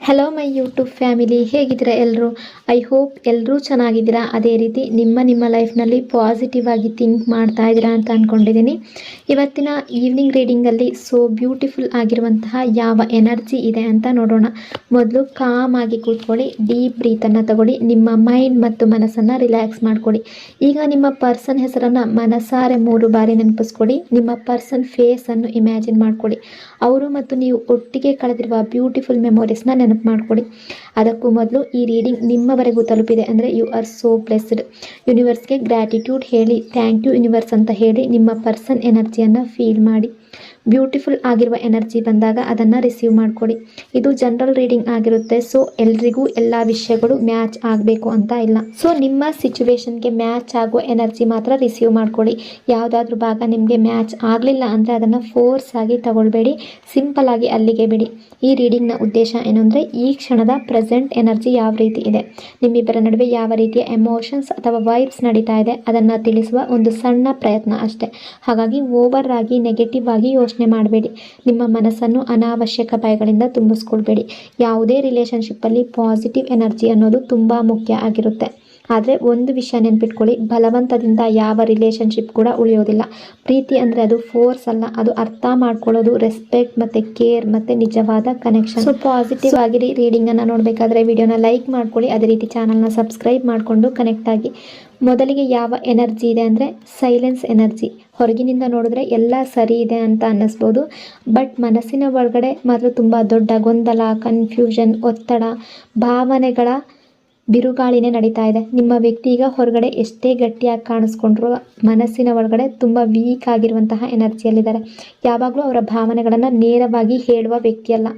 Hello my YouTube family, ಹೇಗಿದ್ದೀರಾ ಎಲ್ಲರೂ? I hope ಎಲ್ಲರೂ ಚೆನ್ನಾಗಿದ್ದೀರಾ. ಅದೇ ರೀತಿ ನಿಮ್ಮ ಲೈಫ್ನಲ್ಲಿ ಪಾಸಿಟಿವ್ ಆಗಿ ಥಿಂಕ್ ಮಾಡ್ತಾ ಇದ್ದೀರಾ ಅಂತ ಅಂದ್ಕೊಂಡಿದ್ದೀನಿ. ಇವತ್ತಿನ ಈವ್ನಿಂಗ್ ರೀಡಿಂಗಲ್ಲಿ ಬ್ಯೂಟಿಫುಲ್ ಆಗಿರುವಂತಹ ಯಾವ ಎನರ್ಜಿ ಇದೆ ಅಂತ ನೋಡೋಣ. ಮೊದಲು ಕಾಮ್ ಆಗಿ ಕೂತ್ಕೊಳ್ಳಿ, ಡೀಪ್ ಬ್ರೀತನ್ನು ತಗೊಳ್ಳಿ, ನಿಮ್ಮ ಮೈಂಡ್ ಮತ್ತು ಮನಸ್ಸನ್ನು ರಿಲ್ಯಾಕ್ಸ್ ಮಾಡ್ಕೊಳ್ಳಿ. ಈಗ ನಿಮ್ಮ ಪರ್ಸನ್ ಹೆಸರನ್ನು ಮನಸಾರೆ 3 ಬಾರಿ ನೆನಪಿಸ್ಕೊಳ್ಳಿ. ನಿಮ್ಮ ಪರ್ಸನ್ ಫೇಸನ್ನು ಇಮ್ಯಾಜಿನ್ ಮಾಡ್ಕೊಳ್ಳಿ. ಅವರು ಮತ್ತು ನೀವು ಒಟ್ಟಿಗೆ ಕಳೆದಿರುವ ಬ್ಯೂಟಿಫುಲ್ ಮೆಮೊರೀಸ್ನ ನೆನಪು ಮಾಡ್ಕೊಳ್ಳಿ. ಅದಕ್ಕೂ ಮೊದಲು ಈ ರೀಡಿಂಗ್ ನಿಮ್ಮವರೆಗೂ ತಲುಪಿದೆ ಅಂದರೆ ಯು ಆರ್ ಸೋ ಬ್ಲೆಸ್ಡ್. ಯೂನಿವರ್ಸ್ಗೆ ಗ್ರ್ಯಾಟಿಟ್ಯೂಡ್ ಹೇಳಿ, ಥ್ಯಾಂಕ್ ಯು ಯೂನಿವರ್ಸ್ ಅಂತ ಹೇಳಿ ನಿಮ್ಮ ಪರ್ಸನ್ ಎನರ್ಜಿಯನ್ನು ಫೀಲ್ ಮಾಡಿ. ಬ್ಯೂಟಿಫುಲ್ ಆಗಿರುವ ಎನರ್ಜಿ ಬಂದಾಗ ಅದನ್ನು ರಿಸೀವ್ ಮಾಡ್ಕೊಳ್ಳಿ. ಇದು ಜನರಲ್ ರೀಡಿಂಗ್ ಆಗಿರುತ್ತೆ. ಎಲ್ರಿಗೂ ಎಲ್ಲ ವಿಷಯಗಳು ಮ್ಯಾಚ್ ಆಗಬೇಕು ಅಂತ ಇಲ್ಲ. ನಿಮ್ಮ ಸಿಚುವೇಶನ್ಗೆ ಮ್ಯಾಚ್ ಆಗುವ ಎನರ್ಜಿ ಮಾತ್ರ ರಿಸೀವ್ ಮಾಡ್ಕೊಳ್ಳಿ. ಯಾವುದಾದ್ರೂ ಭಾಗ ನಿಮಗೆ ಮ್ಯಾಚ್ ಆಗಲಿಲ್ಲ ಅಂದರೆ ಅದನ್ನು ಫೋರ್ಸ್ ಆಗಿ ತಗೊಳ್ಬೇಡಿ, ಸಿಂಪಲ್ ಆಗಿ ಅಲ್ಲಿಗೆ ಬಿಡಿ. ಈ ರೀಡಿಂಗ್ನ ಉದ್ದೇಶ ಏನು ಅಂದರೆ ಈ ಕ್ಷಣದ ಪ್ರೆಸೆಂಟ್ ಎನರ್ಜಿ ಯಾವ ರೀತಿ ಇದೆ, ನಿಮ್ಮಿಬ್ಬರ ನಡುವೆ ಯಾವ ರೀತಿಯ ಎಮೋಷನ್ಸ್ ಅಥವಾ ವೈಬ್ಸ್ ನಡೀತಾ ಇದೆ ಅದನ್ನು ತಿಳಿಸುವ ಒಂದು ಸಣ್ಣ ಪ್ರಯತ್ನ ಅಷ್ಟೇ. ಹಾಗಾಗಿ ಓವರ್ ಆಗಿ ನೆಗೆಟಿವ್ ಆಗಿ ಯೋಚನೆ ಮಾಡಬೇಡಿ. ನಿಮ್ಮ ಮನಸ್ಸನ್ನು ಅನಾವಶ್ಯಕ ಭಯಗಳಿಂದ ತುಂಬಿಸ್ಕೊಳ್ಬೇಡಿ. ಯಾವುದೇ ರಿಲೇಷನ್ಶಿಪ್ಪಲ್ಲಿ ಪಾಸಿಟಿವ್ ಎನರ್ಜಿ ಅನ್ನೋದು ತುಂಬ ಮುಖ್ಯ ಆಗಿರುತ್ತೆ. ಆದರೆ ಒಂದು ವಿಷಯ ನೆನ್ಪಿಟ್ಕೊಳ್ಳಿ, ಬಲವಂತದಿಂದ ಯಾವ ರಿಲೇಷನ್ಶಿಪ್ ಕೂಡ ಉಳಿಯೋದಿಲ್ಲ. ಪ್ರೀತಿ ಅಂದರೆ ಅದು ಫೋರ್ಸ್ ಅಲ್ಲ, ಅದು ಅರ್ಥ ಮಾಡ್ಕೊಳ್ಳೋದು, ರೆಸ್ಪೆಕ್ಟ್ ಮತ್ತು ಕೇರ್ ಮತ್ತು ನಿಜವಾದ ಕನೆಕ್ಷನ್. ಪಾಸಿಟಿವ್ ಆಗಿರಿ. ರೀಡಿಂಗನ್ನು ನೋಡಬೇಕಾದ್ರೆ ವಿಡಿಯೋನ ಲೈಕ್ ಮಾಡ್ಕೊಳ್ಳಿ, ಅದೇ ರೀತಿ ಚಾನಲ್ನ ಸಬ್ಸ್ಕ್ರೈಬ್ ಮಾಡಿಕೊಂಡು ಕನೆಕ್ಟ್ ಆಗಿ. ಮೊದಲಿಗೆ ಯಾವ ಎನರ್ಜಿ ಇದೆ ಅಂದರೆ ಸೈಲೆನ್ಸ್ ಎನರ್ಜಿ. ಹೊರಗಿನಿಂದ ನೋಡಿದ್ರೆ ಎಲ್ಲ ಸರಿ ಇದೆ ಅಂತ ಅನ್ನಿಸ್ಬೋದು, ಬಟ್ ಮನಸ್ಸಿನ ಒಳಗಡೆ ಮಾತ್ರ ತುಂಬ ದೊಡ್ಡ ಗೊಂದಲ, ಕನ್ಫ್ಯೂಷನ್, ಒತ್ತಡ, ಭಾವನೆಗಳ ಬಿರುಗಾಳಿನೇ ನಡೀತಾ ಇದೆ. ನಿಮ್ಮ ವ್ಯಕ್ತಿ ಈಗ ಹೊರಗಡೆ ಎಷ್ಟೇ ಗಟ್ಟಿಯಾಗಿ ಕಾಣಿಸ್ಕೊಂಡ್ರು ಮನಸ್ಸಿನ ಒಳಗಡೆ ತುಂಬ ವೀಕ್ ಆಗಿರುವಂತಹ ಎನರ್ಜಿಯಲ್ಲಿದ್ದಾರೆ. ಯಾವಾಗಲೂ ಅವರ ಭಾವನೆಗಳನ್ನು ನೇರವಾಗಿ ಹೇಳುವ ವ್ಯಕ್ತಿಯಲ್ಲ.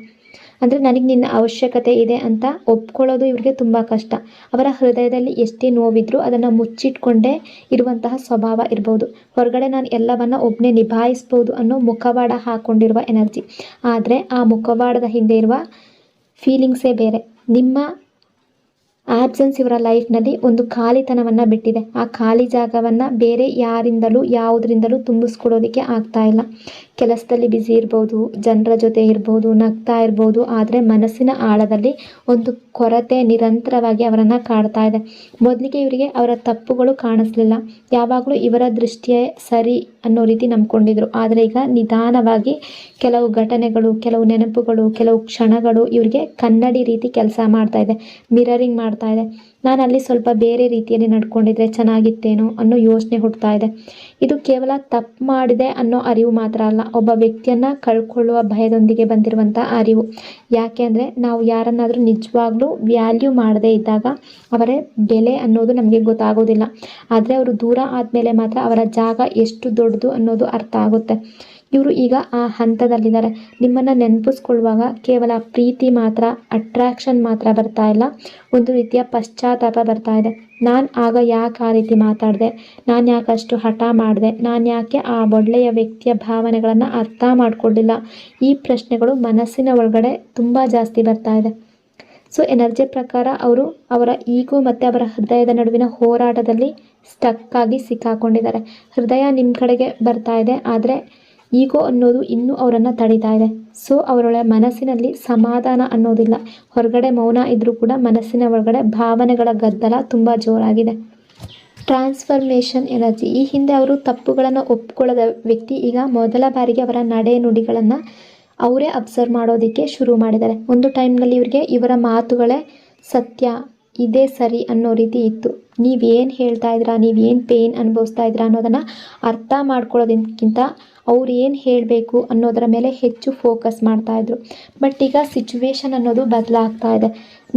ಅಂದರೆ ನನಗೆ ನಿನ್ನ ಅವಶ್ಯಕತೆ ಇದೆ ಅಂತ ಒಪ್ಕೊಳ್ಳೋದು ಇವ್ರಿಗೆ ತುಂಬ ಕಷ್ಟ. ಅವರ ಹೃದಯದಲ್ಲಿ ಎಷ್ಟೇ ನೋವಿದ್ರೂ ಅದನ್ನು ಮುಚ್ಚಿಟ್ಕೊಂಡೇ ಇರುವಂತಹ ಸ್ವಭಾವ ಇರ್ಬೋದು. ಹೊರಗಡೆ ನಾನು ಎಲ್ಲವನ್ನ ಒಬ್ಬನೇ ನಿಭಾಯಿಸ್ಬೋದು ಅನ್ನೋ ಮುಖವಾಡ ಹಾಕ್ಕೊಂಡಿರುವ ಎನರ್ಜಿ. ಆದರೆ ಆ ಮುಖವಾಡದ ಹಿಂದೆ ಇರುವ ಫೀಲಿಂಗ್ಸೇ ಬೇರೆ. ನಿಮ್ಮ ಆಬ್ಸೆನ್ಸ್ ಇವರ ಲೈಫ್ನಲ್ಲಿ ಒಂದು ಖಾಲಿತನವನ್ನು ಬಿಟ್ಟಿದೆ. ಆ ಖಾಲಿ ಜಾಗವನ್ನು ಬೇರೆ ಯಾರಿಂದಲೂ ಯಾವುದರಿಂದಲೂ ತುಂಬಿಸ್ಕೊಡೋದಕ್ಕೆ ಆಗ್ತಾ ಇಲ್ಲ. ಕೆಲಸದಲ್ಲಿ ಬ್ಯುಸಿ ಇರ್ಬೋದು, ಜನರ ಜೊತೆ ಇರ್ಬೋದು, ನಗ್ತಾ ಇರ್ಬೋದು, ಆದರೆ ಮನಸ್ಸಿನ ಆಳದಲ್ಲಿ ಒಂದು ಕೊರತೆ ನಿರಂತರವಾಗಿ ಅವರನ್ನು ಕಾಡ್ತಾ ಇದೆ. ಮೊದಲಿಗೆ ಇವರಿಗೆ ಅವರ ತಪ್ಪುಗಳು ಕಾಣಿಸ್ಲಿಲ್ಲ, ಯಾವಾಗಲೂ ಇವರ ದೃಷ್ಟಿಯೇ ಸರಿ ಅನ್ನೋ ರೀತಿ ನಂಬ್ಕೊಂಡಿದ್ರು. ಆದರೆ ಈಗ ನಿಧಾನವಾಗಿ ಕೆಲವು ಘಟನೆಗಳು, ಕೆಲವು ನೆನಪುಗಳು, ಕೆಲವು ಕ್ಷಣಗಳು ಇವರಿಗೆ ಕನ್ನಡಿ ರೀತಿ ಕೆಲಸ ಮಾಡ್ತಾ ಇದೆ, ಮಿರರಿಂಗ್ ಮಾಡ್ತಾ ಇದೆ. ನಾನು ಅಲ್ಲಿ ಸ್ವಲ್ಪ ಬೇರೆ ರೀತಿಯಲ್ಲಿ ನಡ್ಕೊಂಡಿದ್ರೆ ಚೆನ್ನಾಗಿತ್ತೇನೋ ಅನ್ನೋ ಯೋಚನೆ ಹುಡ್ತಾ ಇದೆ. ಇದು ಕೇವಲ ತಪ್ಪು ಮಾಡಿದೆ ಅನ್ನೋ ಅರಿವು ಮಾತ್ರ ಅಲ್ಲ, ಒಬ್ಬ ವ್ಯಕ್ತಿಯನ್ನು ಕಳ್ಕೊಳ್ಳುವ ಭಯದೊಂದಿಗೆ ಬಂದಿರುವಂಥ ಅರಿವು. ಯಾಕೆ ಅಂದರೆ ನಾವು ಯಾರನ್ನಾದರೂ ನಿಜವಾಗ್ಲೂ ವ್ಯಾಲ್ಯೂ ಮಾಡದೇ ಇದ್ದಾಗ ಅವರ ಬೆಲೆ ಅನ್ನೋದು ನಮಗೆ ಗೊತ್ತಾಗೋದಿಲ್ಲ. ಆದರೆ ಅವರು ದೂರ ಆದಮೇಲೆ ಮಾತ್ರ ಅವರ ಜಾಗ ಎಷ್ಟು ದೊಡ್ಡದು ಅನ್ನೋದು ಅರ್ಥ ಆಗುತ್ತೆ. ಇವರು ಈಗ ಆ ಹಂತದಲ್ಲಿದ್ದಾರೆ. ನಿಮ್ಮನ್ನು ನೆನಪಿಸ್ಕೊಳ್ಳುವಾಗ ಕೇವಲ ಪ್ರೀತಿ ಮಾತ್ರ, ಅಟ್ರಾಕ್ಷನ್ ಮಾತ್ರ ಬರ್ತಾ ಇಲ್ಲ, ಒಂದು ರೀತಿಯ ಪಶ್ಚಾತ್ತಾಪ ಬರ್ತಾ ಇದೆ. ನಾನು ಆಗ ಯಾಕೆ ಆ ರೀತಿ ಮಾತಾಡಿದೆ, ನಾನು ಯಾಕೆ ಅಷ್ಟು ಹಠ ಮಾಡಿದೆ, ನಾನು ಯಾಕೆ ಆ ಒಳ್ಳೆಯ ವ್ಯಕ್ತಿಯ ಭಾವನೆಗಳನ್ನು ಅರ್ಥ ಮಾಡ್ಕೊಳ್ಳಿಲ್ಲ, ಈ ಪ್ರಶ್ನೆಗಳು ಮನಸ್ಸಿನ ಒಳಗಡೆ ತುಂಬ ಜಾಸ್ತಿ ಬರ್ತಾ ಇದೆ. ಎನರ್ಜಿ ಪ್ರಕಾರ ಅವರು ಅವರ ಈಗೋ ಮತ್ತು ಅವರ ಹೃದಯದ ನಡುವಿನ ಹೋರಾಟದಲ್ಲಿ ಸ್ಟಕ್ ಆಗಿ ಸಿಕ್ಕಾಕೊಂಡಿದ್ದಾರೆ. ಹೃದಯ ನಿಮ್ಮ ಕಡೆಗೆ ಬರ್ತಾ ಇದೆ, ಆದರೆ ಈಗೋ ಅನ್ನೋದು ಇನ್ನೂ ಅವರನ್ನು ತಡೀತಾ ಇದೆ. ಅವರೊಳ ಮನಸ್ಸಿನಲ್ಲಿ ಸಮಾಧಾನ ಅನ್ನೋದಿಲ್ಲ. ಹೊರಗಡೆ ಮೌನ ಇದ್ದರೂ ಕೂಡ ಮನಸ್ಸಿನ ಒಳಗಡೆ ಭಾವನೆಗಳ ಗದ್ದಲ ತುಂಬ ಜೋರಾಗಿದೆ. Transformation energy. ಈ ಹಿಂದೆ ಅವರು ತಪ್ಪುಗಳನ್ನು ಒಪ್ಕೊಳ್ಳದ ವ್ಯಕ್ತಿ ಈಗ ಮೊದಲ ಬಾರಿಗೆ ಅವರ ನಡೆ ನುಡಿಗಳನ್ನು ಅವರೇ ಅಬ್ಸರ್ವ್ ಮಾಡೋದಕ್ಕೆ ಶುರು ಮಾಡಿದ್ದಾರೆ. ಒಂದು ಟೈಮ್ನಲ್ಲಿ ಇವರಿಗೆ ಇವರ ಮಾತುಗಳೇ ಸತ್ಯ, ಇದೇ ಸರಿ ಅನ್ನೋ ರೀತಿ ಇತ್ತು. ನೀವೇನು ಹೇಳ್ತಾ ಇದ್ದೀರಾ, ನೀವೇನು ಪೇನ್ ಅನುಭವಿಸ್ತಾ ಇದ್ದೀರಾ ಅನ್ನೋದನ್ನು ಅರ್ಥ ಮಾಡ್ಕೊಳ್ಳೋದಕ್ಕಿಂತ ಅವ್ರು ಏನು ಹೇಳಬೇಕು ಅನ್ನೋದರ ಮೇಲೆ ಹೆಚ್ಚು ಫೋಕಸ್ ಮಾಡ್ತಾಯಿದ್ರು. ಬಟ್ ಈಗ ಸಿಚುವೇಶನ್ ಅನ್ನೋದು ಬದಲಾಗ್ತಾ ಇದೆ.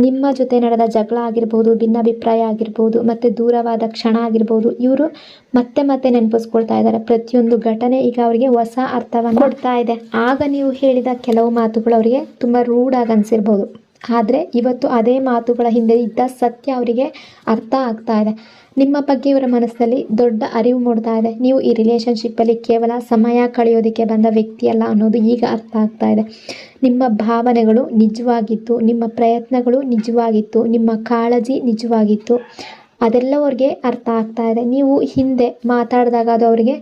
ನಿಮ್ಮ ಜೊತೆ ನಡೆದ ಜಗಳ ಆಗಿರ್ಬೋದು, ಭಿನ್ನಾಭಿಪ್ರಾಯ ಆಗಿರ್ಬೋದು, ಮತ್ತು ದೂರವಾದ ಕ್ಷಣ ಆಗಿರ್ಬೋದು, ಇವರು ಮತ್ತೆ ಮತ್ತೆ ನೆನಪಿಸ್ಕೊಳ್ತಾ ಇದ್ದಾರೆ. ಪ್ರತಿಯೊಂದು ಘಟನೆ ಈಗ ಅವರಿಗೆ ಹೊಸ ಅರ್ಥವನ್ನು ಕೊಡ್ತಾ ಇದೆ. ಆಗ ನೀವು ಹೇಳಿದ ಕೆಲವು ಮಾತುಗಳು ಅವರಿಗೆ ತುಂಬ ರೂಢಾಗಿ ಅನಿಸಿರ್ಬೋದು, ಆದರೆ ಇವತ್ತು ಅದೇ ಮಾತುಗಳ ಹಿಂದೆ ಇದ್ದ ಸತ್ಯ ಅವರಿಗೆ ಅರ್ಥ ಆಗ್ತಾ ಇದೆ. ನಿಮ್ಮ ಬಗ್ಗೆ ಇವರ ಮನಸ್ಸಲ್ಲಿ ದೊಡ್ಡ ಅರಿವು ಮೂಡ್ತಾ ಇದೆ. ನೀವು ಈ ರಿಲೇಷನ್ಶಿಪ್ಪಲ್ಲಿ ಕೇವಲ ಸಮಯ ಕಳೆಯೋದಕ್ಕೆ ಬಂದ ವ್ಯಕ್ತಿಯಲ್ಲ ಅನ್ನೋದು ಈಗ ಅರ್ಥ ಆಗ್ತಾ ಇದೆ. ನಿಮ್ಮ ಭಾವನೆಗಳು ನಿಜವಾಗಿತ್ತು, ನಿಮ್ಮ ಪ್ರಯತ್ನಗಳು ನಿಜವಾಗಿತ್ತು, ನಿಮ್ಮ ಕಾಳಜಿ ನಿಜವಾಗಿತ್ತು, ಅದೆಲ್ಲ ಅವ್ರಿಗೆ ಅರ್ಥ ಆಗ್ತಾ ಇದೆ. ನೀವು ಹಿಂದೆ ಮಾತಾಡಿದಾಗ ಅದು ಅವರಿಗೆ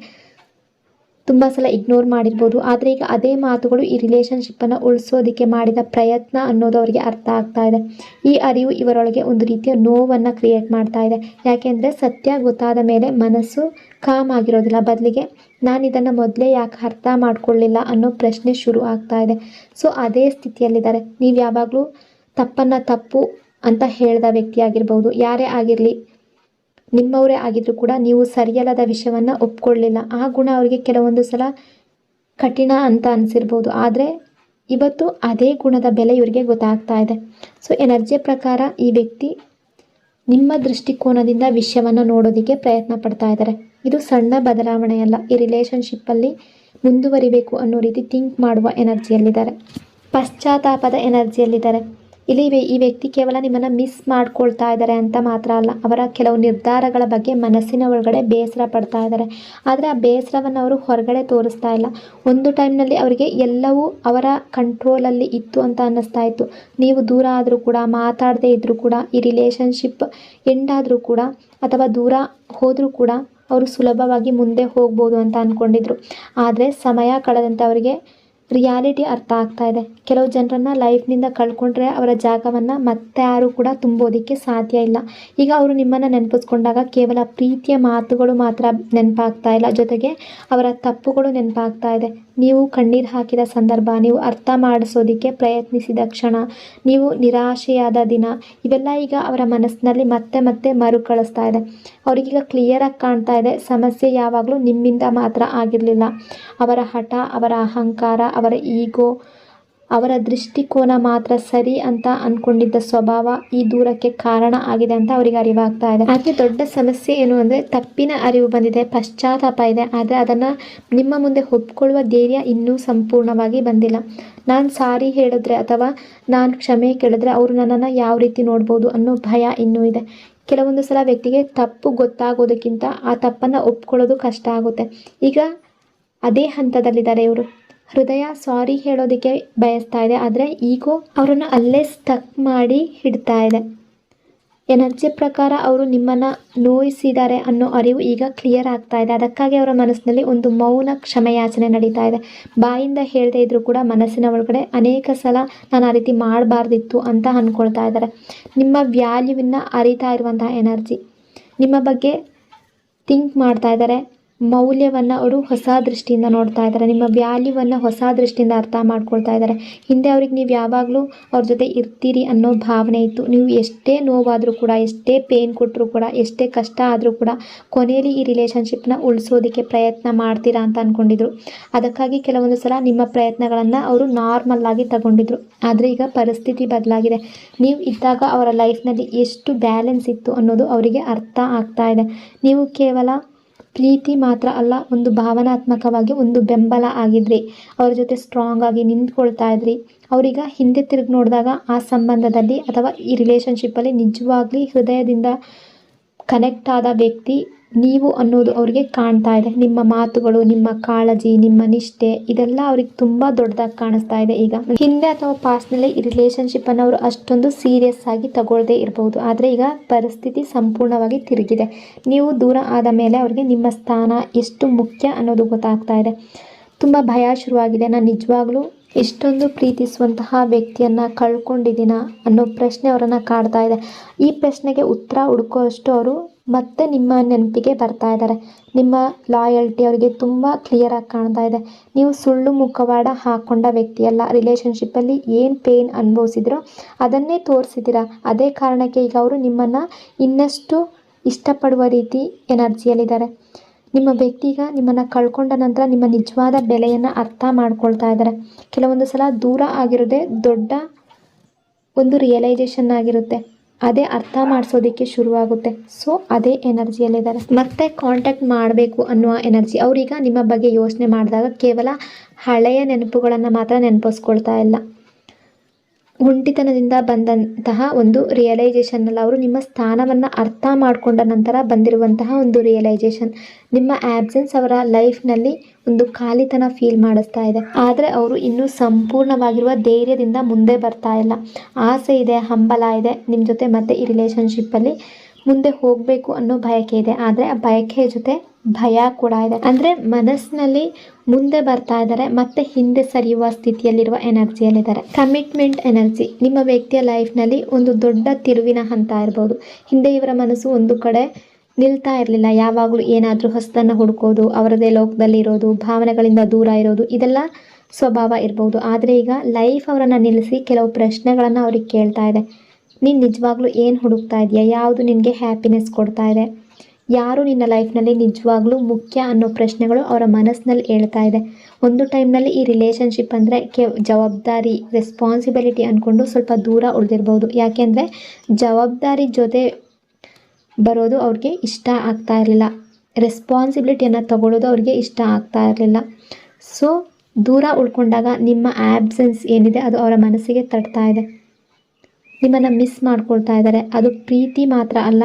ತುಂಬ ಸಲ ಇಗ್ನೋರ್ ಮಾಡಿರ್ಬೋದು. ಆದರೆ ಈಗ ಅದೇ ಮಾತುಗಳು ಈ ರಿಲೇಷನ್ಶಿಪ್ಪನ್ನು ಉಳಿಸೋದಕ್ಕೆ ಮಾಡಿದ ಪ್ರಯತ್ನ ಅನ್ನೋದು ಅವರಿಗೆ ಅರ್ಥ ಆಗ್ತಾ ಇದೆ. ಈ ಅರಿವು ಇವರೊಳಗೆ ಒಂದು ರೀತಿಯ ನೋವನ್ನು ಕ್ರಿಯೇಟ್ ಮಾಡ್ತಾ ಇದೆ. ಯಾಕೆಂದರೆ ಸತ್ಯ ಗೊತ್ತಾದ ಮೇಲೆ ಮನಸ್ಸು ಕಾಮ್ ಆಗಿರೋದಿಲ್ಲ, ಬದಲಿಗೆ ನಾನು ಇದನ್ನು ಮೊದಲೇ ಯಾಕೆ ಅರ್ಥ ಮಾಡ್ಕೊಳ್ಳಿಲ್ಲ ಅನ್ನೋ ಪ್ರಶ್ನೆ ಶುರು ಆಗ್ತಾ ಇದೆ. ಸೊ ಅದೇ ಸ್ಥಿತಿಯಲ್ಲಿದ್ದಾರೆ. ನೀವು ಯಾವಾಗಲೂ ತಪ್ಪನ್ನು ತಪ್ಪು ಅಂತ ಹೇಳಿದ ವ್ಯಕ್ತಿ ಆಗಿರ್ಬೋದು, ಯಾರೇ ಆಗಿರಲಿ, ನಿಮ್ಮವರೇ ಆಗಿದ್ರು ಕೂಡ ನೀವು ಸರಿಯಲ್ಲದ ವಿಷಯವನ್ನು ಒಪ್ಕೊಳ್ಳಿಲ್ಲ. ಆ ಗುಣ ಅವರಿಗೆ ಕೆಲವೊಂದು ಸಲ ಕಠಿಣ ಅಂತ ಅನಿಸಿರ್ಬೋದು, ಆದರೆ ಇವತ್ತು ಅದೇ ಗುಣದ ಬೆಲೆ ಇವರಿಗೆ ಗೊತ್ತಾಗ್ತಾ ಇದೆ. ಸೊ ಎನರ್ಜಿಯ ಪ್ರಕಾರ ಈ ವ್ಯಕ್ತಿ ನಿಮ್ಮ ದೃಷ್ಟಿಕೋನದಿಂದ ವಿಷಯವನ್ನು ನೋಡೋದಕ್ಕೆ ಪ್ರಯತ್ನ ಪಡ್ತಾ ಇದ್ದಾರೆ. ಇದು ಸಣ್ಣ ಬದಲಾವಣೆಯಲ್ಲ. ಈ ರಿಲೇಷನ್ಶಿಪ್ಪಲ್ಲಿ ಮುಂದುವರಿಬೇಕು ಅನ್ನೋ ರೀತಿ ಥಿಂಕ್ ಮಾಡುವ ಎನರ್ಜಿಯಲ್ಲಿದ್ದಾರೆ. ಪಶ್ಚಾತ್ತಾಪದ ಎನರ್ಜಿಯಲ್ಲಿದ್ದಾರೆ. ಇಲ್ಲಿ ಈ ವ್ಯಕ್ತಿ ಕೇವಲ ನಿಮ್ಮನ್ನು ಮಿಸ್ ಮಾಡ್ಕೊಳ್ತಾ ಇದ್ದಾರೆ ಅಂತ ಮಾತ್ರ ಅಲ್ಲ, ಅವರ ಕೆಲವು ನಿರ್ಧಾರಗಳ ಬಗ್ಗೆ ಮನಸ್ಸಿನ ಒಳಗಡೆ ಬೇಸರ ಪಡ್ತಾ ಇದ್ದಾರೆ. ಆದರೆ ಆ ಬೇಸರವನ್ನು ಅವರು ಹೊರಗಡೆ ತೋರಿಸ್ತಾ ಇಲ್ಲ. ಒಂದು ಟೈಮ್ನಲ್ಲಿ ಅವರಿಗೆ ಎಲ್ಲವೂ ಅವರ ಕಂಟ್ರೋಲಲ್ಲಿ ಇತ್ತು ಅಂತ ಅನ್ನಿಸ್ತಾ ಇತ್ತು. ನೀವು ದೂರ ಆದರೂ ಕೂಡ, ಮಾತಾಡದೇ ಇದ್ದರೂ ಕೂಡ, ಈ ರಿಲೇಷನ್ಶಿಪ್ ಎಂಡ್ ಆದರೂ ಕೂಡ ಅಥವಾ ದೂರ ಹೋದರೂ ಕೂಡ ಅವರು ಸುಲಭವಾಗಿ ಮುಂದೆ ಹೋಗ್ಬೋದು ಅಂತ ಅಂದ್ಕೊಂಡಿದ್ರು. ಆದರೆ ಸಮಯ ಕಳೆದಂತೆ ಅವರಿಗೆ ರಿಯಾಲಿಟಿ ಅರ್ಥ ಆಗ್ತಾ ಇದೆ. ಕೆಲವು ಜನರನ್ನು ಲೈಫ್ನಿಂದ ಕಳ್ಕೊಂಡ್ರೆ ಅವರ ಜಾಗವನ್ನು ಮತ್ತೆ ಯಾರೂ ಕೂಡ ತುಂಬೋದಕ್ಕೆ ಸಾಧ್ಯ ಇಲ್ಲ. ಈಗ ಅವರು ನಿಮ್ಮನ್ನು ನೆನಪಿಸ್ಕೊಂಡಾಗ ಕೇವಲ ಪ್ರೀತಿಯ ಮಾತುಗಳು ಮಾತ್ರ ನೆನಪಾಗ್ತಾ ಇಲ್ಲ, ಜೊತೆಗೆ ಅವರ ತಪ್ಪುಗಳು ನೆನಪಾಗ್ತಾ ಇದೆ. ನೀವು ಕಣ್ಣೀರು ಹಾಕಿದ ಸಂದರ್ಭ, ನೀವು ಅರ್ಥ ಮಾಡಿಸೋದಕ್ಕೆ ಪ್ರಯತ್ನಿಸಿದ ಕ್ಷಣ, ನೀವು ನಿರಾಶೆಯಾದ ದಿನ, ಇವೆಲ್ಲ ಈಗ ಅವರ ಮನಸ್ಸಿನಲ್ಲಿ ಮತ್ತೆ ಮತ್ತೆ ಮರುಕಳಿಸ್ತಾ ಇದೆ. ಅವರಿಗೀಗ ಕ್ಲಿಯರಾಗಿ ಕಾಣ್ತಾ ಇದೆ, ಸಮಸ್ಯೆ ಯಾವಾಗಲೂ ನಿಮ್ಮಿಂದ ಮಾತ್ರ ಆಗಿರಲಿಲ್ಲ. ಅವರ ಹಠ, ಅವರ ಅಹಂಕಾರ, ಅವರ ಈಗೋ, ಅವರ ದೃಷ್ಟಿಕೋನ ಮಾತ್ರ ಸರಿ ಅಂತ ಅಂದ್ಕೊಂಡಿದ್ದ ಸ್ವಭಾವ ಈ ದೂರಕ್ಕೆ ಕಾರಣ ಆಗಿದೆ ಅಂತ ಅವರಿಗೆ ಅರಿವಾಗ್ತಾ ಇದೆ. ಆದರೆ ದೊಡ್ಡ ಸಮಸ್ಯೆ ಏನು ಅಂದರೆ ತಪ್ಪಿನ ಅರಿವು ಬಂದಿದೆ, ಪಶ್ಚಾತ್ತಾಪ ಇದೆ. ಆದರೆ ಅದನ್ನು ನಿಮ್ಮ ಮುಂದೆ ಒಪ್ಕೊಳ್ಳುವ ಧೈರ್ಯ ಇನ್ನೂ ಸಂಪೂರ್ಣವಾಗಿ ಬಂದಿಲ್ಲ. ನಾನು ಸಾರಿ ಹೇಳಿದ್ರೆ ಅಥವಾ ನಾನು ಕ್ಷಮೆ ಕೇಳಿದ್ರೆ ಅವರು ನನ್ನನ್ನು ಯಾವ ರೀತಿ ನೋಡ್ಬೋದು ಅನ್ನೋ ಭಯ ಇನ್ನೂ ಇದೆ. ಕೆಲವೊಂದು ಸಲ ವ್ಯಕ್ತಿಗೆ ತಪ್ಪು ಗೊತ್ತಾಗೋದಕ್ಕಿಂತ ಆ ತಪ್ಪನ್ನು ಒಪ್ಕೊಳ್ಳೋದು ಕಷ್ಟ ಆಗುತ್ತೆ. ಈಗ ಅದೇ ಹಂತದಲ್ಲಿದ್ದಾರೆ ಇವರು. ಹೃದಯ ಸಾರಿ ಹೇಳೋದಕ್ಕೆ ಬಯಸ್ತಾ ಇದೆ, ಆದರೆ ಈಗೋ ಅವರನ್ನು ಅಲ್ಲೇ ಸ್ಟಕ್ ಮಾಡಿ ಹಿಡ್ತಾ ಇದೆ. ಎನರ್ಜಿ ಪ್ರಕಾರ ಅವರು ನಿಮ್ಮನ್ನು ನೋಯಿಸಿದ್ದಾರೆ ಅನ್ನೋ ಅರಿವು ಈಗ ಕ್ಲಿಯರ್ ಆಗ್ತಾ ಇದೆ. ಅದಕ್ಕಾಗಿ ಅವರ ಮನಸ್ಸಿನಲ್ಲಿ ಒಂದು ಮೌನ ಕ್ಷಮೆಯಾಚನೆ ನಡೀತಾ ಇದೆ. ಬಾಯಿಂದ ಹೇಳದೇ ಇದ್ರೂ ಕೂಡ ಮನಸ್ಸಿನ ಒಳಗಡೆ ಅನೇಕ ಸಲ ನಾನು ಆ ರೀತಿ ಮಾಡಬಾರ್ದಿತ್ತು ಅಂತ ಅಂದ್ಕೊಳ್ತಾ ಇದ್ದಾರೆ. ನಿಮ್ಮ ವ್ಯಾಲ್ಯೂವನ್ನು ಅರಿತಾ ಇರುವಂತಹ ಎನರ್ಜಿ, ನಿಮ್ಮ ಬಗ್ಗೆ ಥಿಂಕ್ ಮಾಡ್ತಾ ಇದ್ದಾರೆ. ಮೌಲ್ಯವನ್ನು ಅವರು ಹೊಸ ದೃಷ್ಟಿಯಿಂದ ನೋಡ್ತಾ ಇದ್ದಾರೆ. ನಿಮ್ಮ ವ್ಯಾಲ್ಯೂವನ್ನು ಹೊಸ ದೃಷ್ಟಿಯಿಂದ ಅರ್ಥ ಮಾಡ್ಕೊಳ್ತಾ ಇದ್ದಾರೆ. ಹಿಂದೆ ಅವ್ರಿಗೆ ನೀವು ಯಾವಾಗಲೂ ಅವ್ರ ಜೊತೆ ಇರ್ತೀರಿ ಅನ್ನೋ ಭಾವನೆ ಇತ್ತು. ನೀವು ಎಷ್ಟೇ ನೋವಾದರೂ ಕೂಡ, ಎಷ್ಟೇ ಪೇನ್ ಕೊಟ್ಟರೂ ಕೂಡ, ಎಷ್ಟೇ ಕಷ್ಟ ಆದರೂ ಕೂಡ ಕೊನೆಯಲ್ಲಿ ಈ ರಿಲೇಷನ್ಶಿಪ್ನ ಉಳಿಸೋದಕ್ಕೆ ಪ್ರಯತ್ನ ಮಾಡ್ತೀರಾ ಅಂತ ಅಂದ್ಕೊಂಡಿದ್ರು. ಅದಕ್ಕಾಗಿ ಕೆಲವೊಂದು ಸಲ ನಿಮ್ಮ ಪ್ರಯತ್ನಗಳನ್ನು ಅವರು ನಾರ್ಮಲ್ ಆಗಿ ತಗೊಂಡಿದ್ರು. ಆದರೆ ಈಗ ಪರಿಸ್ಥಿತಿ ಬದಲಾಗಿದೆ. ನೀವು ಇದ್ದಾಗ ಅವರ ಲೈಫ್ನಲ್ಲಿ ಎಷ್ಟು ಬ್ಯಾಲೆನ್ಸ್ ಇತ್ತು ಅನ್ನೋದು ಅವರಿಗೆ ಅರ್ಥ ಆಗ್ತಾ ಇದೆ. ನೀವು ಕೇವಲ ಪ್ರೀತಿ ಮಾತ್ರ ಅಲ್ಲ, ಒಂದು ಭಾವನಾತ್ಮಕವಾಗಿ ಒಂದು ಬೆಂಬಲ ಆಗಿದ್ರಿ. ಅವ್ರ ಜೊತೆ ಸ್ಟ್ರಾಂಗ್ ಆಗಿ ನಿಂತ್ಕೊಳ್ತಾ ಇದ್ರಿ. ಅವರೀಗ ಹಿಂದೆ ತಿರುಗಿ ನೋಡಿದಾಗ ಆ ಸಂಬಂಧದಲ್ಲಿ ಅಥವಾ ಈ ರಿಲೇಷನ್ಶಿಪ್ಪಲ್ಲಿ ನಿಜವಾಗ್ಲಿ ಹೃದಯದಿಂದ ಕನೆಕ್ಟ್ ಆದ ವ್ಯಕ್ತಿ ನೀವು ಅನ್ನೋದು ಅವರಿಗೆ ಕಾಣ್ತಾ ಇದೆ. ನಿಮ್ಮ ಮಾತುಗಳು, ನಿಮ್ಮ ಕಾಳಜಿ, ನಿಮ್ಮ ನಿಷ್ಠೆ, ಇದೆಲ್ಲ ಅವ್ರಿಗೆ ತುಂಬ ದೊಡ್ಡದಾಗಿ ಕಾಣಿಸ್ತಾ ಇದೆ. ಈಗ ಹಿಂದೆ ಅಥವಾ ಪಾಸ್ಟ್ನಲ್ಲಿ ಈ ರಿಲೇಷನ್ಶಿಪ್ಪನ್ನು ಅವರು ಅಷ್ಟೊಂದು ಸೀರಿಯಸ್ ಆಗಿ ತಗೊಳ್ಳದೇ ಇರಬಹುದು. ಆದರೆ ಈಗ ಪರಿಸ್ಥಿತಿ ಸಂಪೂರ್ಣವಾಗಿ ತಿರುಗಿದೆ. ನೀವು ದೂರ ಆದ ಮೇಲೆ ಅವ್ರಿಗೆ ನಿಮ್ಮ ಸ್ಥಾನ ಎಷ್ಟು ಮುಖ್ಯ ಅನ್ನೋದು ಗೊತ್ತಾಗ್ತಾ ಇದೆ. ತುಂಬ ಭಯ ಶುರುವಾಗಿದೆ. ನಾನು ನಿಜವಾಗ್ಲೂ ಇಷ್ಟೊಂದು ಪ್ರೀತಿಸುವಂತಹ ವ್ಯಕ್ತಿಯನ್ನು ಕಳ್ಕೊಂಡಿದ್ದೀನ ಅನ್ನೋ ಪ್ರಶ್ನೆ ಅವರನ್ನು ಕಾಡ್ತಾ ಇದೆ. ಈ ಪ್ರಶ್ನೆಗೆ ಉತ್ತರ ಹುಡುಕೋಷ್ಟು ಅವರು ಮತ್ತೆ ನಿಮ್ಮ ನೆನಪಿಗೆ ಬರ್ತಾ ಇದ್ದಾರೆ. ನಿಮ್ಮ ಲಾಯಲ್ಟಿ ಅವರಿಗೆ ತುಂಬ ಕ್ಲಿಯರಾಗಿ ಕಾಣ್ತಾ ಇದೆ. ನೀವು ಸುಳ್ಳು ಮುಖವಾಡ ಹಾಕ್ಕೊಂಡ ವ್ಯಕ್ತಿಯಲ್ಲ. ರಿಲೇಷನ್ಶಿಪ್ಪಲ್ಲಿ ಏನು ಪೇನ್ ಅನುಭವಿಸಿದ್ರೋ ಅದನ್ನೇ ತೋರಿಸಿದ್ದೀರಾ. ಅದೇ ಕಾರಣಕ್ಕೆ ಈಗ ಅವರು ನಿಮ್ಮನ್ನು ಇನ್ನಷ್ಟು ಇಷ್ಟಪಡುವ ರೀತಿ ಎನರ್ಜಿಯಲ್ಲಿದ್ದಾರೆ. ನಿಮ್ಮ ವ್ಯಕ್ತಿ ಈಗ ನಿಮ್ಮನ್ನು ಕಳ್ಕೊಂಡ ನಂತರ ನಿಮ್ಮ ನಿಜವಾದ ಬೆಲೆಯನ್ನು ಅರ್ಥ ಮಾಡ್ಕೊಳ್ತಾ ಇದ್ದಾರೆ. ಕೆಲವೊಂದು ಸಲ ದೂರ ಆಗಿರೋದೇ ದೊಡ್ಡ ಒಂದು ರಿಯಲೈಸೇಷನ್ ಆಗಿರುತ್ತೆ. ಅದೇ ಅರ್ಥ ಮಾಡಿಸೋದಕ್ಕೆ ಶುರುವಾಗುತ್ತೆ. ಸೊ ಅದೇ ಎನರ್ಜಿಯಲ್ಲಿದ್ದಾರೆ. ಮತ್ತೆ ಕಾಂಟ್ಯಾಕ್ಟ್ ಮಾಡಬೇಕು ಅನ್ನುವ ಎನರ್ಜಿ. ಅವರೀಗ ನಿಮ್ಮ ಬಗ್ಗೆ ಯೋಚನೆ ಮಾಡಿದಾಗ ಕೇವಲ ಹಳೆಯ ನೆನಪುಗಳನ್ನು ಮಾತ್ರ ನೆನಪಿಸ್ಕೊಳ್ತಾ ಇಲ್ಲ. ಒಂಟಿತನದಿಂದ ಬಂದಂತಹ ಒಂದು ರಿಯಲೈಸೇಷನ್ನಲ್ಲಿ ಅವರು ನಿಮ್ಮ ಸ್ಥಾನವನ್ನು ಅರ್ಥ ಮಾಡಿಕೊಂಡ ನಂತರ ಬಂದಿರುವಂತಹ ಒಂದು ರಿಯಲೈಸೇಷನ್. ನಿಮ್ಮ ಆ್ಯಬ್ಸೆನ್ಸ್ ಅವರ ಲೈಫ್ನಲ್ಲಿ ಒಂದು ಖಾಲಿತನ ಫೀಲ್ ಮಾಡಿಸ್ತಾ ಇದೆ. ಆದರೆ ಅವರು ಇನ್ನೂ ಸಂಪೂರ್ಣವಾಗಿರುವ ಧೈರ್ಯದಿಂದ ಮುಂದೆ ಬರ್ತಾ ಇಲ್ಲ. ಆಸೆ ಇದೆ, ಹಂಬಲ ಇದೆ, ನಿಮ್ಮ ಜೊತೆ ಮತ್ತೆ ಈ ರಿಲೇಷನ್ಶಿಪ್ಪಲ್ಲಿ ಮುಂದೆ ಹೋಗಬೇಕು ಅನ್ನೋ ಬಯಕೆ ಇದೆ. ಆದರೆ ಆ ಬಯಕೆಯ ಜೊತೆ ಭಯ ಕೂಡ ಇದೆ. ಅಂದರೆ ಮನಸ್ಸಿನಲ್ಲಿ ಮುಂದೆ ಬರ್ತಾ ಇದ್ದಾರೆ ಮತ್ತೆ ಹಿಂದೆ ಸರಿಯುವ ಸ್ಥಿತಿಯಲ್ಲಿರುವ ಎನರ್ಜಿಯಲ್ಲಿದ್ದಾರೆ. ಕಮಿಟ್ಮೆಂಟ್ ಎನರ್ಜಿ ನಿಮ್ಮ ವ್ಯಕ್ತಿಯ ಲೈಫ್ನಲ್ಲಿ ಒಂದು ದೊಡ್ಡ ತಿರುವಿನ ಹಂತ ಇರ್ಬೋದು. ಹಿಂದೆ ಇವರ ಮನಸ್ಸು ಒಂದು ಕಡೆ ನಿಲ್ತಾ ಇರಲಿಲ್ಲ. ಯಾವಾಗಲೂ ಏನಾದರೂ ಹೊಸದನ್ನು ಹುಡುಕೋದು, ಅವರದೇ ಲೋಕದಲ್ಲಿ ಇರೋದು, ಭಾವನೆಗಳಿಂದ ದೂರ ಇರೋದು, ಇದೆಲ್ಲ ಸ್ವಭಾವ ಇರ್ಬೋದು. ಆದರೆ ಈಗ ಲೈಫ್ ಅವರನ್ನು ನಿಲ್ಲಿಸಿ ಕೆಲವು ಪ್ರಶ್ನೆಗಳನ್ನು ಅವ್ರಿಗೆ ಕೇಳ್ತಾ ಇದೆ. ನೀನು ನಿಜವಾಗ್ಲೂ ಏನು ಹುಡುಕ್ತಾ ಇದೆಯಾ? ಯಾವುದು ನಿನಗೆ ಹ್ಯಾಪಿನೆಸ್ ಕೊಡ್ತಾ ಇದೆ? ಯಾರು ನಿನ್ನ ಲೈಫ್ನಲ್ಲಿ ನಿಜವಾಗ್ಲೂ ಮುಖ್ಯ ಅನ್ನೋ ಪ್ರಶ್ನೆಗಳು ಅವರ ಮನಸ್ಸಿನಲ್ಲಿ ಹೇಳ್ತಾ ಇದೆ. ಒಂದು ಟೈಮ್ನಲ್ಲಿ ಈ ರಿಲೇಷನ್ಶಿಪ್ ಅಂದರೆ ಜವಾಬ್ದಾರಿ, ರೆಸ್ಪಾನ್ಸಿಬಿಲಿಟಿ ಅಂದ್ಕೊಂಡು ಸ್ವಲ್ಪ ದೂರ ಉಳಿದಿರ್ಬೋದು. ಯಾಕೆಂದರೆ ಜವಾಬ್ದಾರಿ ಜೊತೆ ಬರೋದು ಅವ್ರಿಗೆ ಇಷ್ಟ ಆಗ್ತಾ ಇರಲಿಲ್ಲ. ರೆಸ್ಪಾನ್ಸಿಬಿಲಿಟಿಯನ್ನು ತಗೊಳ್ಳೋದು ಅವ್ರಿಗೆ ಇಷ್ಟ ಆಗ್ತಾ ಇರಲಿಲ್ಲ. ಸೊ ದೂರ ಉಳ್ಕೊಂಡಾಗ ನಿಮ್ಮ ಆ್ಯಬ್ಸೆನ್ಸ್ ಏನಿದೆ ಅದು ಅವರ ಮನಸ್ಸಿಗೆ ತಟ್ತಾ ಇದೆ. ನಿಮ್ಮನ್ನು ಮಿಸ್ ಮಾಡ್ಕೊಳ್ತಾ ಇದ್ದಾರೆ. ಅದು ಪ್ರೀತಿ ಮಾತ್ರ ಅಲ್ಲ,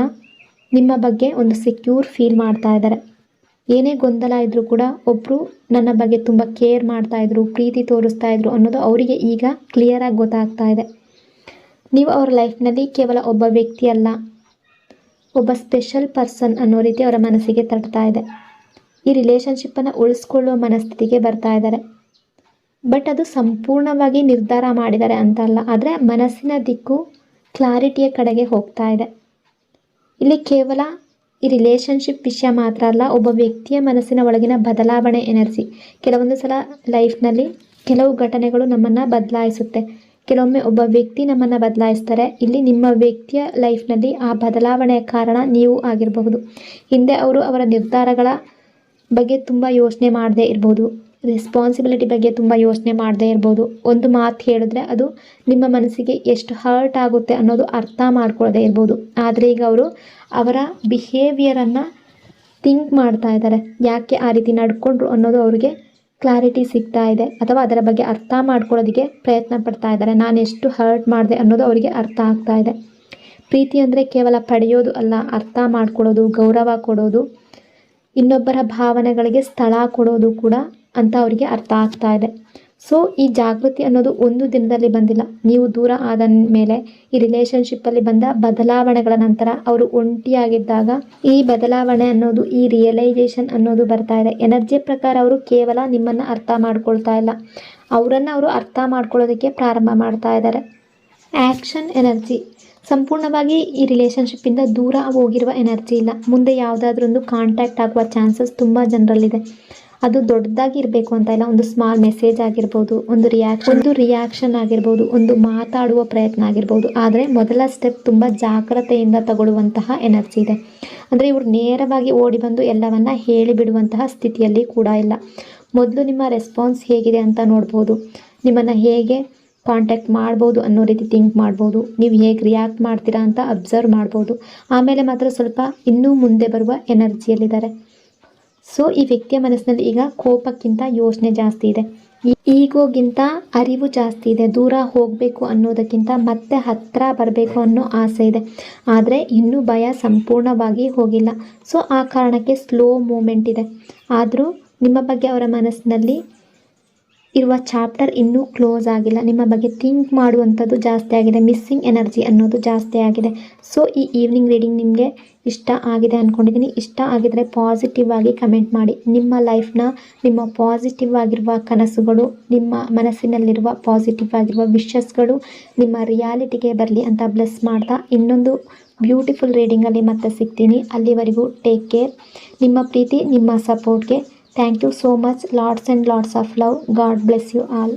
ನಿಮ್ಮ ಬಗ್ಗೆ ಒಂದು ಸೆಕ್ಯೂರ್ ಫೀಲ್ ಮಾಡ್ತಾ ಇದ್ದಾರೆ. ಏನೇ ಗೊಂದಲ ಇದ್ದರೂ ಕೂಡ ಒಬ್ಬರು ನನ್ನ ಬಗ್ಗೆ ತುಂಬ ಕೇರ್ ಮಾಡ್ತಾಯಿದ್ರು, ಪ್ರೀತಿ ತೋರಿಸ್ತಾ ಇದ್ರು ಅನ್ನೋದು ಅವರಿಗೆ ಈಗ ಕ್ಲಿಯರಾಗಿ ಗೊತ್ತಾಗ್ತಾ ಇದೆ. ನೀವು ಅವರ ಲೈಫ್ನಲ್ಲಿ ಕೇವಲ ಒಬ್ಬ ವ್ಯಕ್ತಿ ಅಲ್ಲ, ಒಬ್ಬ ಸ್ಪೆಷಲ್ ಪರ್ಸನ್ ಅನ್ನೋ ರೀತಿ ಅವರ ಮನಸ್ಸಿಗೆ ತಟ್ತಾ ಇದೆ. ಈ ರಿಲೇಷನ್ಶಿಪ್ಪನ್ನು ಉಳಿಸ್ಕೊಳ್ಳುವ ಮನಸ್ಥಿತಿಗೆ ಬರ್ತಾ ಇದ್ದಾರೆ. ಬಟ್ ಅದು ಸಂಪೂರ್ಣವಾಗಿ ನಿರ್ಧಾರ ಮಾಡಿದ್ದಾರೆ ಅಂತ ಅಲ್ಲ, ಆದರೆ ಮನಸ್ಸಿನ ದಿಕ್ಕು ಕ್ಲಾರಿಟಿಯ ಕಡೆಗೆ ಹೋಗ್ತಾ ಇದೆ. ಇಲ್ಲಿ ಕೇವಲ ಈ ರಿಲೇಷನ್ಶಿಪ್ ವಿಷಯ ಮಾತ್ರ ಅಲ್ಲ, ಒಬ್ಬ ವ್ಯಕ್ತಿಯ ಮನಸ್ಸಿನ ಒಳಗಿನ ಬದಲಾವಣೆ ಎನರ್ಜಿ. ಕೆಲವೊಂದು ಸಲ ಲೈಫ್ನಲ್ಲಿ ಕೆಲವು ಘಟನೆಗಳು ನಮ್ಮನ್ನು ಬದಲಾಯಿಸುತ್ತೆ. ಕೆಲವೊಮ್ಮೆ ಒಬ್ಬ ವ್ಯಕ್ತಿ ನಮ್ಮನ್ನು ಬದಲಾಯಿಸ್ತಾರೆ. ಇಲ್ಲಿ ನಿಮ್ಮ ವ್ಯಕ್ತಿಯ ಲೈಫ್ನಲ್ಲಿ ಆ ಬದಲಾವಣೆಯ ಕಾರಣ ನೀವು ಆಗಿರಬಹುದು. ಹಿಂದೆ ಅವರು ಅವರ ನಿರ್ಧಾರಗಳ ಬಗ್ಗೆ ತುಂಬ ಯೋಚನೆ ಮಾಡದೇ ಇರ್ಬೋದು, ರೆಸ್ಪಾನ್ಸಿಬಿಲಿಟಿ ಬಗ್ಗೆ ತುಂಬ ಯೋಚನೆ ಮಾಡದೇ ಇರ್ಬೋದು. ಒಂದು ಮಾತು ಹೇಳಿದ್ರೆ ಅದು ನಿಮ್ಮ ಮನಸ್ಸಿಗೆ ಎಷ್ಟು ಹರ್ಟ್ ಆಗುತ್ತೆ ಅನ್ನೋದು ಅರ್ಥ ಮಾಡ್ಕೊಳ್ಳದೇ ಇರ್ಬೋದು. ಆದರೆ ಈಗ ಅವರು ಅವರ ಬಿಹೇವಿಯರನ್ನು ಥಿಂಕ್ ಮಾಡ್ತಾ ಇದ್ದಾರೆ. ಯಾಕೆ ಆ ರೀತಿ ನಡ್ಕೊಂಡ್ರು ಅನ್ನೋದು ಅವ್ರಿಗೆ ಕ್ಲಾರಿಟಿ ಸಿಗ್ತಾ ಇದೆ, ಅಥವಾ ಅದರ ಬಗ್ಗೆ ಅರ್ಥ ಮಾಡ್ಕೊಳ್ಳೋದಕ್ಕೆ ಪ್ರಯತ್ನ ಪಡ್ತಾ ಇದ್ದಾರೆ. ನಾನು ಎಷ್ಟು ಹರ್ಟ್ ಮಾಡಿದೆ ಅನ್ನೋದು ಅವರಿಗೆ ಅರ್ಥ ಆಗ್ತಾ ಇದೆ. ಪ್ರೀತಿ ಅಂದರೆ ಕೇವಲ ಪಡೆಯೋದು ಅಲ್ಲ, ಅರ್ಥ ಮಾಡ್ಕೊಳ್ಳೋದು, ಗೌರವ ಕೊಡೋದು, ಇನ್ನೊಬ್ಬರ ಭಾವನೆಗಳಿಗೆ ಸ್ಥಳ ಕೊಡೋದು ಕೂಡ ಅಂತ ಅವರಿಗೆ ಅರ್ಥ ಆಗ್ತಾ ಇದೆ. ಸೊ ಈ ಜಾಗೃತಿ ಅನ್ನೋದು ಒಂದು ದಿನದಲ್ಲಿ ಬಂದಿಲ್ಲ. ನೀವು ದೂರ ಆದ ಮೇಲೆ ಈ ರಿಲೇಷನ್ಶಿಪ್ಪಲ್ಲಿ ಬಂದ ಬದಲಾವಣೆಗಳ ನಂತರ ಅವರು ಒಂಟಿಯಾಗಿದ್ದಾಗ ಈ ಬದಲಾವಣೆ ಅನ್ನೋದು, ಈ ರಿಯಲೈಸೇಷನ್ ಅನ್ನೋದು ಬರ್ತಾ ಇದೆ. ಎನರ್ಜಿ ಪ್ರಕಾರ ಅವರು ಕೇವಲ ನಿಮ್ಮನ್ನು ಅರ್ಥ ಮಾಡ್ಕೊಳ್ತಾ ಇಲ್ಲ, ಅವರನ್ನು ಅವರು ಅರ್ಥ ಮಾಡ್ಕೊಳ್ಳೋದಕ್ಕೆ ಪ್ರಾರಂಭ ಮಾಡ್ತಾ ಇದ್ದಾರೆ. ಆ್ಯಕ್ಷನ್ ಎನರ್ಜಿ ಸಂಪೂರ್ಣವಾಗಿ ಈ ರಿಲೇಷನ್ಶಿಪ್ಪಿಂದ ದೂರ ಹೋಗಿರುವ ಎನರ್ಜಿ ಇಲ್ಲ. ಮುಂದೆ ಯಾವುದಾದ್ರೊಂದು ಕಾಂಟ್ಯಾಕ್ಟ್ ಆಗುವ ಚಾನ್ಸಸ್ ತುಂಬ ಜನರಲ್ಲಿದೆ. ಅದು ದೊಡ್ಡದಾಗಿ ಇರಬೇಕು ಅಂತ ಇಲ್ಲ, ಒಂದು ಸ್ಮಾಲ್ ಮೆಸೇಜ್ ಆಗಿರ್ಬೋದು, ಒಂದು ರಿಯಾಕ್ಷನ್ ಆಗಿರ್ಬೋದು, ಒಂದು ಮಾತಾಡುವ ಪ್ರಯತ್ನ ಆಗಿರ್ಬೋದು. ಆದರೆ ಮೊದಲ ಸ್ಟೆಪ್ ತುಂಬ ಜಾಗ್ರತೆಯಿಂದ ತಗೊಳ್ಳುವಂತಹ ಎನರ್ಜಿ ಇದೆ. ಅಂದರೆ ಇವರು ನೇರವಾಗಿ ಓಡಿ ಬಂದು ಎಲ್ಲವನ್ನ ಹೇಳಿಬಿಡುವಂತಹ ಸ್ಥಿತಿಯಲ್ಲಿ ಕೂಡ ಇಲ್ಲ. ಮೊದಲು ನಿಮ್ಮ ರೆಸ್ಪಾನ್ಸ್ ಹೇಗಿದೆ ಅಂತ ನೋಡ್ಬೋದು, ನಿಮ್ಮನ್ನು ಹೇಗೆ ಕಾಂಟ್ಯಾಕ್ಟ್ ಮಾಡ್ಬೋದು ಅನ್ನೋ ರೀತಿ ಥಿಂಕ್ ಮಾಡ್ಬೋದು, ನೀವು ಹೇಗೆ ರಿಯಾಕ್ಟ್ ಮಾಡ್ತೀರಾ ಅಂತ ಅಬ್ಸರ್ವ್ ಮಾಡ್ಬೋದು. ಆಮೇಲೆ ಮಾತ್ರ ಸ್ವಲ್ಪ ಇನ್ನೂ ಮುಂದೆ ಬರುವ ಎನರ್ಜಿಯಲ್ಲಿದ್ದಾರೆ. ಸೊ ಈ ವ್ಯಕ್ತಿಯ ಮನಸ್ಸಿನಲ್ಲಿ ಈಗ ಕೋಪಕ್ಕಿಂತ ಯೋಚನೆ ಜಾಸ್ತಿ ಇದೆ, ಈಗೋಗಿಂತ ಅರಿವು ಜಾಸ್ತಿ ಇದೆ. ದೂರ ಹೋಗಬೇಕು ಅನ್ನೋದಕ್ಕಿಂತ ಮತ್ತೆ ಹತ್ತಿರ ಬರಬೇಕು ಅನ್ನೋ ಆಸೆ ಇದೆ. ಆದರೆ ಇನ್ನೂ ಭಯ ಸಂಪೂರ್ಣವಾಗಿ ಹೋಗಿಲ್ಲ. ಸೊ ಆ ಕಾರಣಕ್ಕೆ ಸ್ಲೋ ಮೂಮೆಂಟ್ ಇದೆ. ಆದರೂ ನಿಮ್ಮ ಬಗ್ಗೆ ಅವರ ಮನಸ್ಸಿನಲ್ಲಿ ಇರುವ ಚಾಪ್ಟರ್ ಇನ್ನೂ ಕ್ಲೋಸ್ ಆಗಿಲ್ಲ. ನಿಮ್ಮ ಬಗ್ಗೆ ಥಿಂಕ್ ಮಾಡುವಂಥದ್ದು ಜಾಸ್ತಿ ಆಗಿದೆ, ಮಿಸ್ಸಿಂಗ್ ಎನರ್ಜಿ ಅನ್ನೋದು ಜಾಸ್ತಿ ಆಗಿದೆ. ಸೊ ಈ ಈವ್ನಿಂಗ್ ರೀಡಿಂಗ್ ನಿಮಗೆ ಇಷ್ಟ ಆಗಿದೆ ಅಂದ್ಕೊಂಡಿದ್ದೀನಿ. ಇಷ್ಟ ಆಗಿದರೆ ಪಾಸಿಟಿವ್ ಆಗಿ ಕಮೆಂಟ್ ಮಾಡಿ. ನಿಮ್ಮ ಲೈಫ್ನ, ನಿಮ್ಮ ಪಾಸಿಟಿವ್ ಆಗಿರುವ ಕನಸುಗಳು, ನಿಮ್ಮ ಮನಸ್ಸಿನಲ್ಲಿರುವ ಪಾಸಿಟಿವ್ ಆಗಿರುವ ವಿಷಸ್ಗಳು ನಿಮ್ಮ ರಿಯಾಲಿಟಿಗೆ ಬರಲಿ ಅಂತ ಬ್ಲೆಸ್ ಮಾಡ್ತಾ ಇನ್ನೊಂದು ಬ್ಯೂಟಿಫುಲ್ ರೀಡಿಂಗಲ್ಲಿ ಮತ್ತೆ ಸಿಗ್ತೀನಿ. ಅಲ್ಲಿವರೆಗೂ ಟೇಕ್ ಕೇರ್. ನಿಮ್ಮ ಪ್ರೀತಿ, ನಿಮ್ಮ ಸಪೋರ್ಟ್ಗೆ thank you so much. Lots and lots of love. God bless you all.